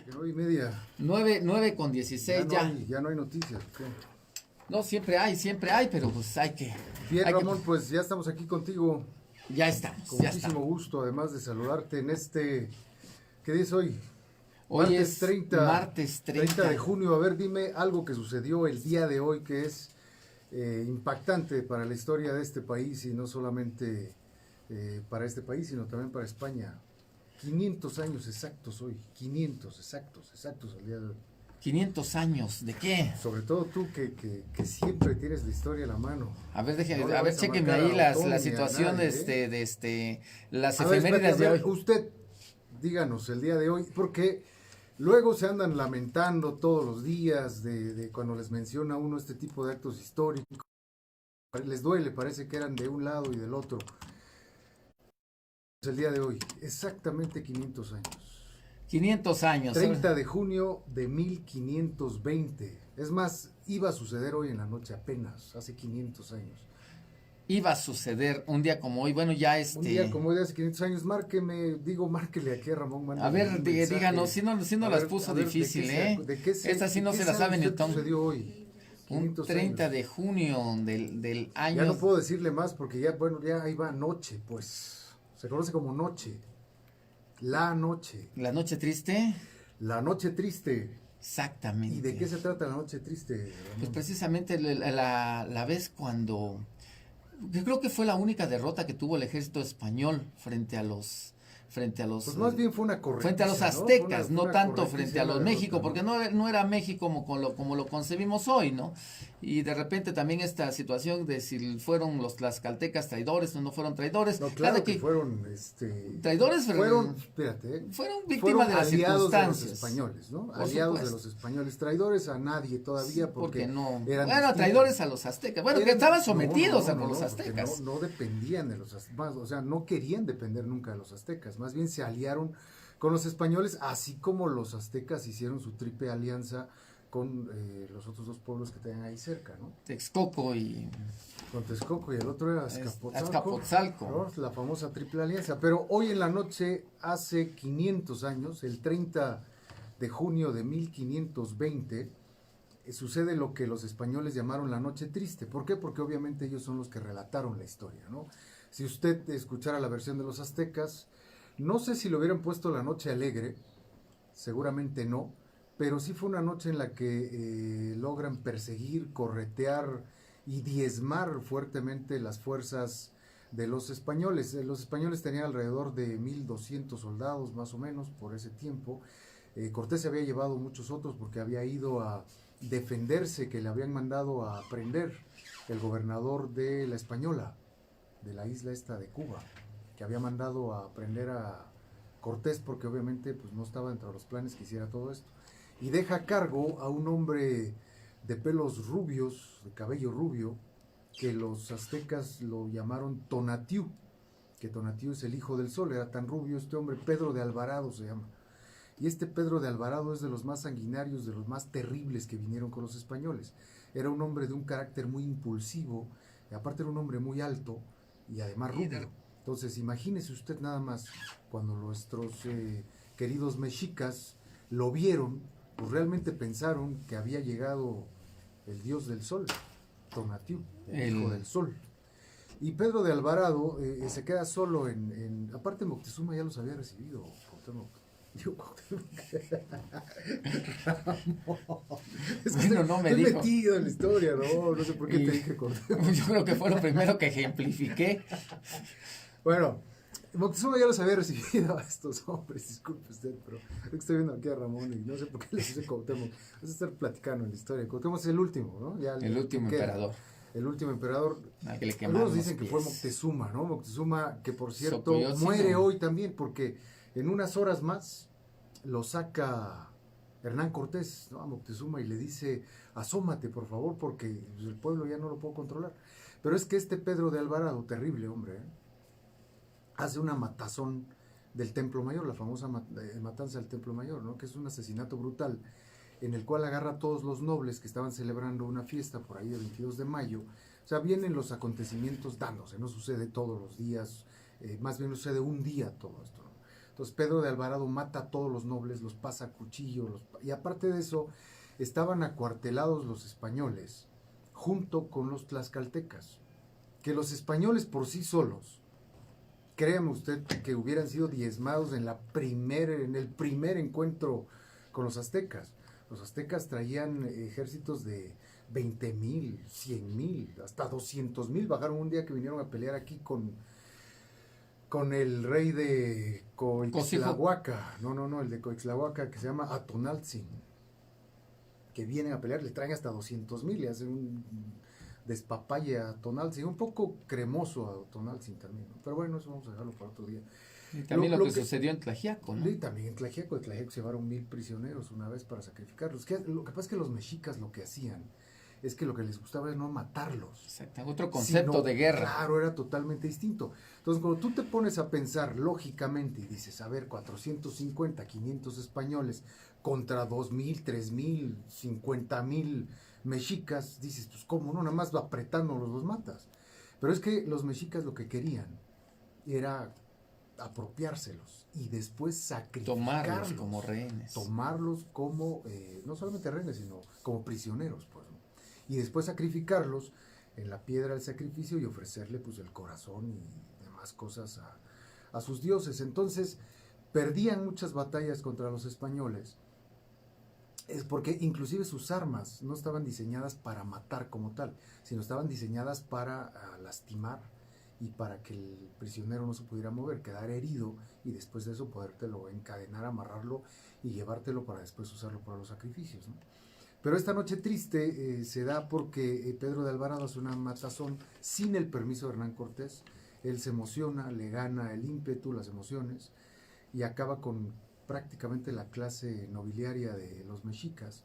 Dice que 9:30. 9:16 ya. Ya no hay noticias. ¿Qué? No, siempre hay, pero pues hay que... Bien, hay que- Ramón, pues ya estamos aquí contigo. Ya estamos, Con ya muchísimo estamos. gusto, además de saludarte en este... ¿Qué día es hoy? Hoy Martes es 30. martes 30. De junio. A ver, dime algo que sucedió el día de hoy que es impactante para la historia de este país y no solamente para este país, sino también para España. 500 años exactos hoy. 500 exactos al día de hoy. 500 años, ¿de qué? Sobre todo tú que siempre tienes la historia a la mano. A ver, No le vas a chéquenme marcar ahí a la Otón ni a situación nadie, las A ver, efemérides espérate, a de ver, hoy. usted, díganos el día de hoy, porque luego se andan lamentando todos los días de cuando les menciona uno este tipo de actos históricos. Les duele, parece que eran de un lado y del otro. El día de hoy, exactamente 500 años. 500 años. 30 de junio de 1520. Es más, iba a suceder hoy en la noche apenas, hace 500 años. Iba a suceder un día como hoy. Bueno, ya Un día como hoy de hace 500 años, márquele aquí a Ramón. A mándale ver, un mensaje. díganos, si no A las ver, puso a ver, difícil, ¿de qué Esta sí no de qué se la sabe ni usted Tom. sucedió hoy? Un 500 30 años. de junio del año. Ya no puedo decirle más porque ya, bueno, ya ahí va noche, pues. Se conoce como noche. La noche. La noche triste. La noche triste. Exactamente. ¿Y de qué se trata la noche triste, Pues Ramón? precisamente la vez cuando... Yo creo que fue la única derrota que tuvo el ejército español frente a los Pues más bien fue una correcticia, frente a los ¿no? aztecas, Fue no una tanto correcticia frente a la los derrota, México, ¿no? porque no era México como lo concebimos hoy, ¿no? Y de repente también esta situación de si fueron los tlaxcaltecas traidores o no fueron traidores. No, claro Cada que fueron, traidores fueron, espérate, fueron víctimas de las aliados de los circunstancias. españoles, ¿no? Por Aliados supuesto. de los españoles, traidores a nadie todavía Sí, porque no. eran Bueno, distintos. traidores a los aztecas. Bueno, que Eran- estaban sometidos no, a no, los no, porque aztecas. No dependían de los aztecas, o sea, no querían depender nunca de los aztecas, más bien se aliaron con los españoles, así como los aztecas hicieron su triple alianza con los otros dos pueblos que tenían ahí cerca, ¿no? Texcoco y Con Texcoco y el otro era Azcapotzalco, Azcapotzalco. ¿no? La famosa triple alianza. Pero hoy en la noche, hace 500 años, el 30 de junio de 1520, sucede lo que los españoles llamaron la noche triste. ¿Por qué? Porque obviamente ellos son los que relataron la historia, ¿no? Si usted escuchara la versión de los aztecas, no sé si le hubieran puesto la noche alegre, seguramente no, pero sí fue una noche en la que logran perseguir, corretear y diezmar fuertemente las fuerzas de los españoles. Los españoles tenían alrededor de 1,200 soldados más o menos por ese tiempo. Cortés se había llevado muchos otros porque había ido a defenderse, que le habían mandado a prender el gobernador de la Española, de la isla esta de Cuba, que había mandado a prender a Cortés porque obviamente pues no estaba dentro de los planes que hiciera todo esto. Y deja a cargo a un hombre de pelos rubios, de cabello rubio, que los aztecas lo llamaron Tonatiuh, que Tonatiuh es el hijo del sol, era tan rubio este hombre, Pedro de Alvarado se llama. Y este Pedro de Alvarado es de los más sanguinarios, de los más terribles que vinieron con los españoles. Era un hombre de un carácter muy impulsivo, y aparte era un hombre muy alto y además rubio. Entonces imagínese usted nada más, cuando nuestros queridos mexicas lo vieron, pues realmente pensaron que había llegado el dios del sol, Tonatiuh, el hijo del sol. Y Pedro de Alvarado se queda solo aparte Moctezuma ya los había recibido, es que Bueno, no me estoy dijo. metido en la historia, no sé por qué te dije Cortés. Yo creo que fue lo primero que ejemplifiqué. Bueno, Moctezuma ya los había recibido a estos hombres, disculpe usted, pero estoy viendo aquí a Ramón y no sé por qué les dice Cuauhtémoc. Vamos a estar platicando en la historia. Cuauhtémoc es el último, ¿no? Ya El último emperador. El último emperador. Al que le quemaron Algunos dicen los que fue pies. Moctezuma, ¿no? Moctezuma, que por cierto Sotoyotzin, muere ¿no? hoy también, porque en unas horas más lo saca Hernán Cortés, ¿no? A Moctezuma y le dice, asómate por favor, porque el pueblo ya no lo puedo controlar. Pero es que este Pedro de Alvarado, terrible hombre, hace una matazón del Templo Mayor, la famosa matanza del Templo Mayor, ¿no? Que es un asesinato brutal, en el cual agarra a todos los nobles que estaban celebrando una fiesta por ahí el 22 de mayo. O sea, vienen los acontecimientos dándose, no sucede todos los días, más bien sucede un día todo esto, ¿no? Entonces Pedro de Alvarado mata a todos los nobles, los pasa a cuchillo, y aparte de eso, estaban acuartelados los españoles junto con los tlaxcaltecas, que los españoles por sí solos, créame usted que hubieran sido diezmados en el primer encuentro con los aztecas. Los aztecas traían ejércitos de 20,000, 100,000, hasta 200,000. Bajaron un día que vinieron a pelear aquí con el rey de Coixtlahuaca. No, el de Coixtlahuaca, que se llama Atonaltzin, que vienen a pelear, le traen hasta 200,000, le hacen un despapalle a Tonaltzin, un poco cremoso a Tonaltzin también, ¿no? Pero bueno, eso vamos a dejarlo para otro día. Y también lo que sucedió en Tlaxiaco, ¿no? Sí, también en Tlaxiaco se llevaron 1,000 prisioneros una vez para sacrificarlos. Lo que pasa es que los mexicas lo que hacían es que lo que les gustaba era no matarlos. Exacto, otro concepto de guerra. Claro, era totalmente distinto. Entonces, cuando tú te pones a pensar lógicamente y dices, a ver, 450, 500 españoles contra 2,000, 3,000, 50,000 mexicas, dices, pues cómo, no, nada más apretándolos los matas. Pero es que los mexicas lo que querían era apropiárselos y después sacrificarlos. Tomarlos como rehenes. Tomarlos como, no solamente rehenes, sino como prisioneros, pues, ¿no? Y después sacrificarlos en la piedra del sacrificio y ofrecerle pues el corazón y demás cosas a sus dioses. Entonces perdían muchas batallas contra los españoles, es porque inclusive sus armas no estaban diseñadas para matar como tal, sino estaban diseñadas para lastimar y para que el prisionero no se pudiera mover, quedar herido y después de eso podértelo encadenar, amarrarlo y llevártelo para después usarlo para los sacrificios, ¿no? Pero esta noche triste se da porque Pedro de Alvarado hace una matazón sin el permiso de Hernán Cortés. Él se emociona, le gana el ímpetu, las emociones, y acaba con prácticamente la clase nobiliaria de los mexicas.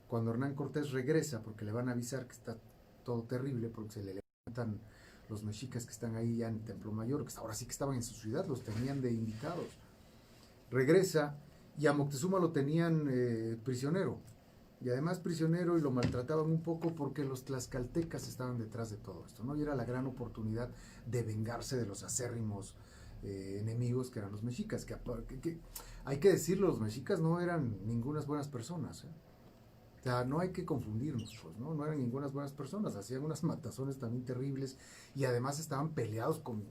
Cuando Hernán Cortés regresa, porque le van a avisar que está todo terrible, porque se le levantan los mexicas que están ahí ya en Templo Mayor, que ahora sí que estaban en su ciudad, los tenían de invitados. Regresa y a Moctezuma lo tenían prisionero. Y además prisionero, y lo maltrataban un poco porque los tlaxcaltecas estaban detrás de todo esto, ¿no? Y era la gran oportunidad de vengarse de los acérrimos enemigos que eran los mexicas, que hay que decirlo, los mexicas no eran ningunas buenas personas, ¿eh? O sea, no hay que confundirnos, pues, ¿no? No eran ningunas buenas personas, hacían unas matazones también terribles y además estaban peleados con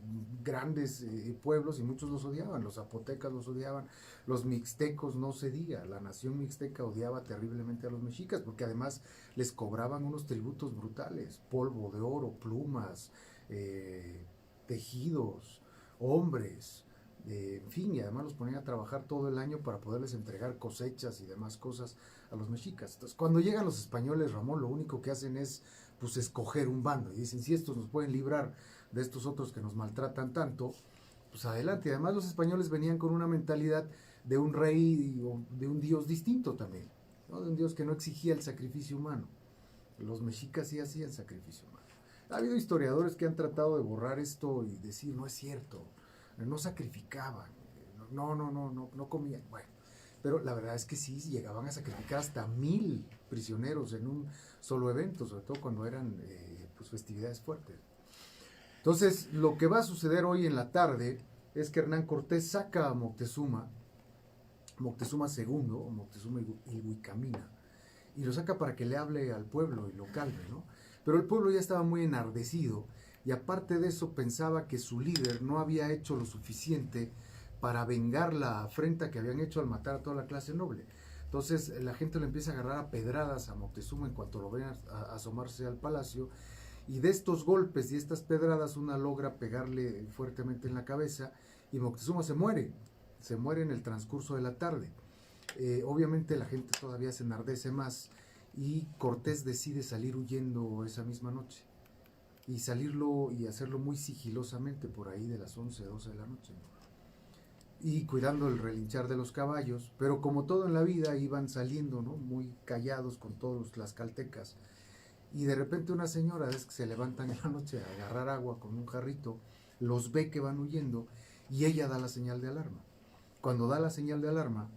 grandes pueblos y muchos los odiaban, los zapotecas los odiaban, los mixtecos no se diga, la nación mixteca odiaba terriblemente a los mexicas porque además les cobraban unos tributos brutales, polvo de oro, plumas, tejidos, hombres, en fin, y además los ponían a trabajar todo el año para poderles entregar cosechas y demás cosas a los mexicas. Entonces, cuando llegan los españoles, Ramón, lo único que hacen es pues escoger un bando y dicen, si estos nos pueden librar de estos otros que nos maltratan tanto, pues adelante. Y además los españoles venían con una mentalidad de un rey o de un dios distinto también, ¿no? De un dios que no exigía el sacrificio humano. Los mexicas sí hacían sacrificio humano. Ha habido historiadores que han tratado de borrar esto y decir, no es cierto, no sacrificaban, no comían. Bueno, pero la verdad es que sí, llegaban a sacrificar hasta 1,000 prisioneros en un solo evento, sobre todo cuando eran pues festividades fuertes. Entonces, lo que va a suceder hoy en la tarde es que Hernán Cortés saca a Moctezuma II, o Moctezuma Ilhuicamina, y lo saca para que le hable al pueblo y lo calme, ¿no? Pero el pueblo ya estaba muy enardecido y aparte de eso pensaba que su líder no había hecho lo suficiente para vengar la afrenta que habían hecho al matar a toda la clase noble. Entonces la gente lo empieza a agarrar a pedradas a Moctezuma en cuanto lo ven a asomarse al palacio, y de estos golpes y estas pedradas una logra pegarle fuertemente en la cabeza y Moctezuma se muere en el transcurso de la tarde. Obviamente la gente todavía se enardece más y Cortés decide salir huyendo esa misma noche y salirlo y hacerlo muy sigilosamente por ahí de las 11, 12 de la noche, ¿no? Y cuidando el relinchar de los caballos, pero como todo en la vida iban saliendo, ¿no? Muy callados con todos los tlaxcaltecas, y de repente una señora, es que se levantan en la noche a agarrar agua con un jarrito, los ve que van huyendo y ella da la señal de alarma. Cuando da la señal de alarma,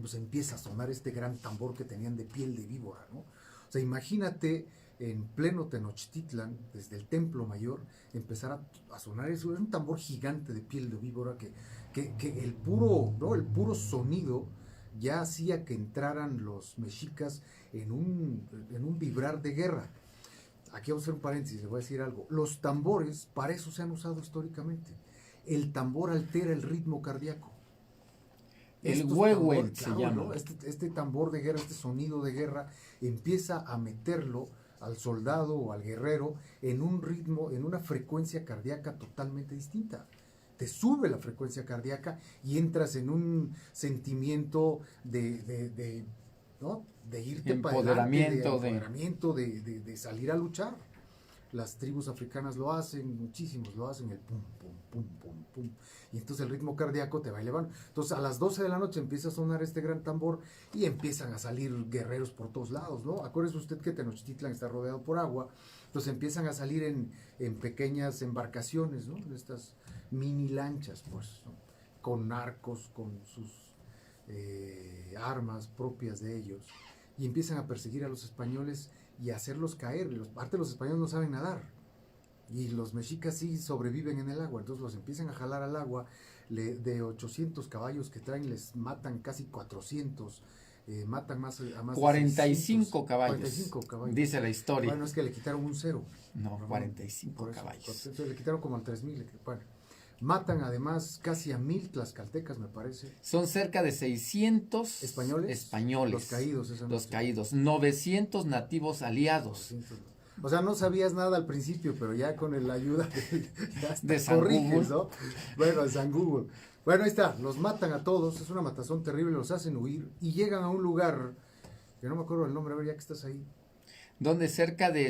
pues empieza a sonar este gran tambor que tenían de piel de víbora, ¿no? O sea, imagínate en pleno Tenochtitlan, desde el Templo Mayor, empezar a sonar eso. Era un tambor gigante de piel de víbora que el puro, ¿no? El puro sonido ya hacía que entraran los mexicas en un vibrar de guerra. Aquí vamos a hacer un paréntesis, le voy a decir algo. Los tambores, para eso se han usado históricamente. El tambor altera el ritmo cardíaco. El huehue se claro, llama. ¿no? Este tambor de guerra, este sonido de guerra, empieza a meterlo al soldado o al guerrero en un ritmo, en una frecuencia cardíaca totalmente distinta. Te sube la frecuencia cardíaca y entras en un sentimiento ¿no? De irte para adelante, de salir a luchar. Las tribus africanas lo hacen, muchísimos lo hacen, el pum, pum, pum, pum, pum. Y entonces el ritmo cardíaco te va elevando. Entonces a las 12 de la noche empieza a sonar este gran tambor y empiezan a salir guerreros por todos lados, ¿no? Acuérdese usted que Tenochtitlan está rodeado por agua, entonces empiezan a salir en pequeñas embarcaciones, ¿no? Estas mini lanchas, pues, ¿no? Con arcos, con sus armas propias de ellos, y empiezan a perseguir a los españoles y hacerlos caer. Aparte los españoles no saben nadar y los mexicas sí sobreviven en el agua, entonces los empiezan a jalar al agua. De 800 caballos que traen les matan casi 400, matan a más 45 de caballos, 45 caballos, dice la historia. Bueno, es que le quitaron un cero. No, 45 caballos. Entonces le quitaron como al 3000. Bueno, matan además casi a 1000 tlaxcaltecas, me parece. Son cerca de 600 españoles. Los caídos. Los caídos. 900 nativos aliados. 900. O sea, no sabías nada al principio, pero ya con la ayuda de San corriges, ¿no? Bueno, de San Google. Bueno, ahí está, los matan a todos, es una matazón terrible, los hacen huir y llegan a un lugar, que no me acuerdo el nombre, a ver, ya que estás ahí. Donde cerca de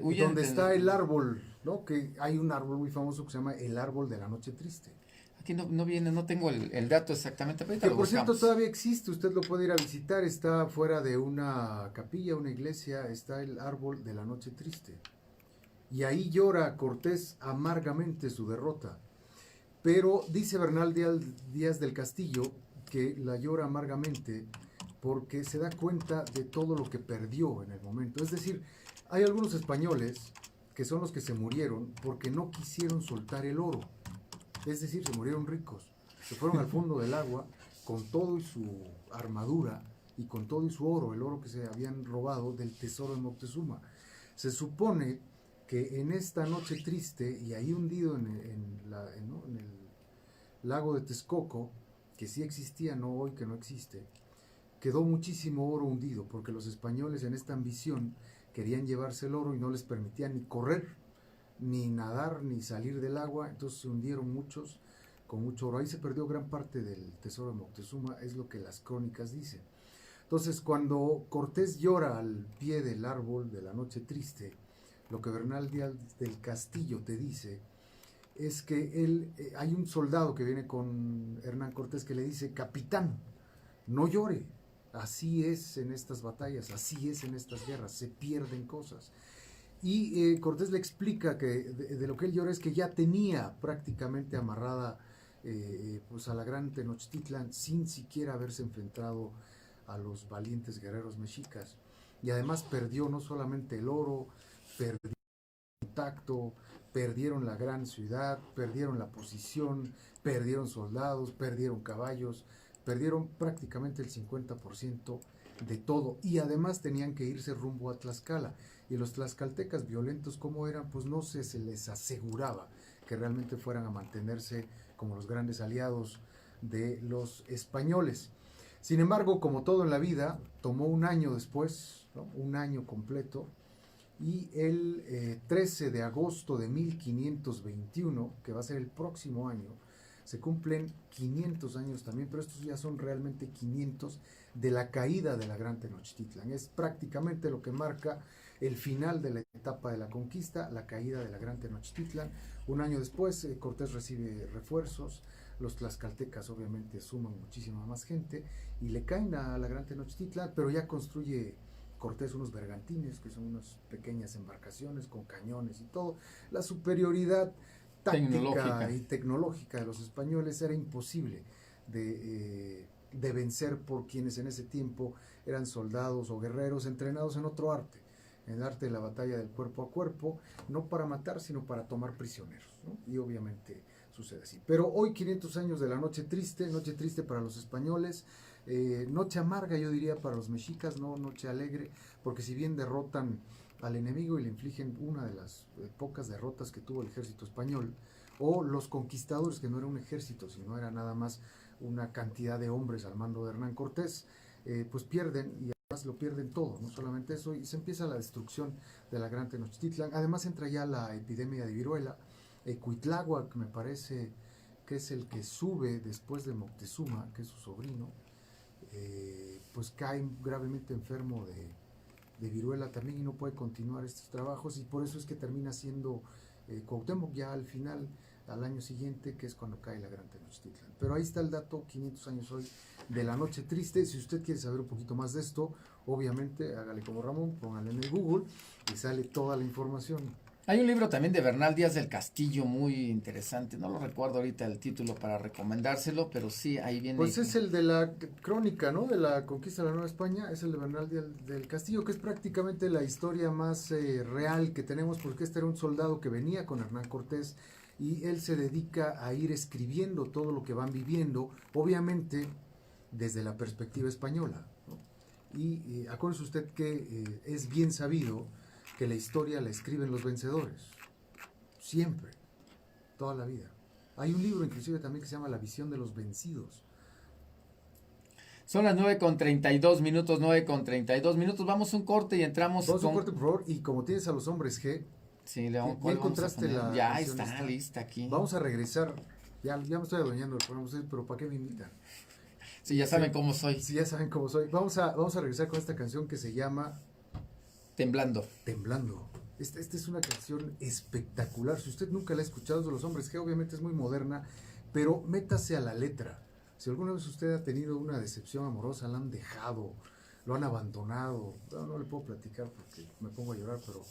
huyen. Donde está el árbol, ¿no? Que hay un árbol muy famoso que se llama el árbol de la noche triste. Aquí no viene, no tengo el dato exactamente, pero que por cierto todavía existe, usted lo puede ir a visitar, está fuera de una capilla, una iglesia, está el árbol de la noche triste. Y ahí llora Cortés amargamente su derrota. Pero dice Bernal Díaz del Castillo que la llora amargamente porque se da cuenta de todo lo que perdió en el momento. Es decir, hay algunos españoles que son los que se murieron porque no quisieron soltar el oro. Es decir, se murieron ricos. Se fueron al fondo del agua con todo y su armadura y con todo y su oro, el oro que se habían robado del tesoro de Moctezuma. Se supone que en esta noche triste, y ahí hundido en el lago de Texcoco, que sí existía, no hoy que no existe, quedó muchísimo oro hundido, porque los españoles en esta ambición querían llevarse el oro y no les permitían ni correr, ni nadar, ni salir del agua, entonces se hundieron muchos con mucho oro. Ahí se perdió gran parte del tesoro de Moctezuma, es lo que las crónicas dicen. Entonces, cuando Cortés llora al pie del árbol de la noche triste, lo que Bernal Díaz del Castillo te dice es que hay un soldado que viene con Hernán Cortés que le dice: capitán, no llore, así es en estas batallas, así es en estas guerras, se pierden cosas. Y Cortés le explica que de lo que él llora es que ya tenía prácticamente amarrada pues a la gran Tenochtitlan sin siquiera haberse enfrentado a los valientes guerreros mexicas. Y además perdió no solamente el oro, perdió el contacto, perdieron la gran ciudad, perdieron la posición, perdieron soldados, perdieron caballos, perdieron prácticamente el 50% de todo. Y además tenían que irse rumbo a Tlaxcala. Y los tlaxcaltecas, violentos como eran, pues no se les aseguraba que realmente fueran a mantenerse como los grandes aliados de los españoles. Sin embargo, como todo en la vida, tomó un año después, ¿no? Un año completo, y el 13 de agosto de 1521, que va a ser el próximo año, se cumplen 500 años también, pero estos ya son realmente 500 de la caída de la gran Tenochtitlan. Es prácticamente lo que marca el final de la etapa de la conquista, la caída de la gran Tenochtitlan. Un año después, Cortés recibe refuerzos, los tlaxcaltecas obviamente suman muchísima más gente y le caen a la gran Tenochtitlan, pero ya construye Cortés unos bergantines, que son unas pequeñas embarcaciones con cañones y todo. La superioridad táctica y tecnológica de los españoles era imposible de de vencer por quienes en ese tiempo eran soldados o guerreros entrenados en otro arte, en el arte de la batalla del cuerpo a cuerpo, no para matar, sino para tomar prisioneros, ¿no? Y obviamente sucede así. Pero hoy, 500 años de la Noche Triste para los españoles, noche amarga yo diría para los mexicas, no noche alegre, porque si bien derrotan al enemigo y le infligen una de las pocas derrotas que tuvo el ejército español, o los conquistadores, que no era un ejército, sino era nada más una cantidad de hombres al mando de Hernán Cortés, pues pierden, y además lo pierden todo, no solamente eso, y se empieza la destrucción de la gran Tenochtitlan. Además entra ya la epidemia de viruela. Cuitláhuac me parece que es el que sube después de Moctezuma, que es su sobrino, pues cae gravemente enfermo de viruela también y no puede continuar estos trabajos, y por eso es que termina siendo Cuauhtémoc ya al final, al año siguiente, que es cuando cae la gran Tenochtitlan. Pero ahí está el dato, 500 años hoy de la Noche Triste. Si usted quiere saber un poquito más de esto, obviamente hágale como Ramón, póngale en el Google y sale toda la información. Hay un libro también de Bernal Díaz del Castillo muy interesante, no lo recuerdo ahorita el título para recomendárselo, pero sí, ahí viene. Pues es el de la crónica, ¿no? De la conquista de la Nueva España, es el de Bernal Díaz del Castillo, que es prácticamente la historia más real que tenemos, porque este era un soldado que venía con Hernán Cortés y él se dedica a ir escribiendo todo lo que van viviendo, obviamente desde la perspectiva española, ¿no? Y acuérdese usted que es bien sabido que la historia la escriben los vencedores, siempre, toda la vida. Hay un libro inclusive también que se llama La visión de los vencidos. Son las 9:32 minutos, 9:32 minutos, vamos a un corte y entramos Vamos a un corte, por favor, y como tienes a los hombres G, sí, León, ya encontraste la ya visión está lista aquí. Vamos a regresar, ya me estoy adueñando del programa, pero ¿para qué me invitan? Sí, ya saben cómo soy. Sí, ya saben cómo soy. Vamos a regresar con esta canción que se llama Temblando. Temblando. Esta es una canción espectacular. Si usted nunca la ha escuchado, es de los hombres, que obviamente es muy moderna, pero métase a la letra. Si alguna vez usted ha tenido una decepción amorosa, la han dejado, lo han abandonado, no le puedo platicar porque me pongo a llorar, pero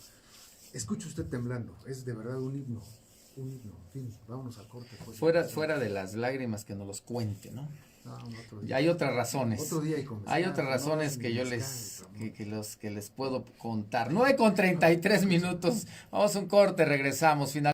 escuche usted Temblando. Es de verdad un himno. Un himno. En fin, vámonos al corte. Pues. Fuera de las lágrimas, que nos los cuente, ¿no? Y hay otras razones. Otro día hay otras razones que yo les puedo contar. 9:33 minutos. Vamos a un corte, regresamos. Final.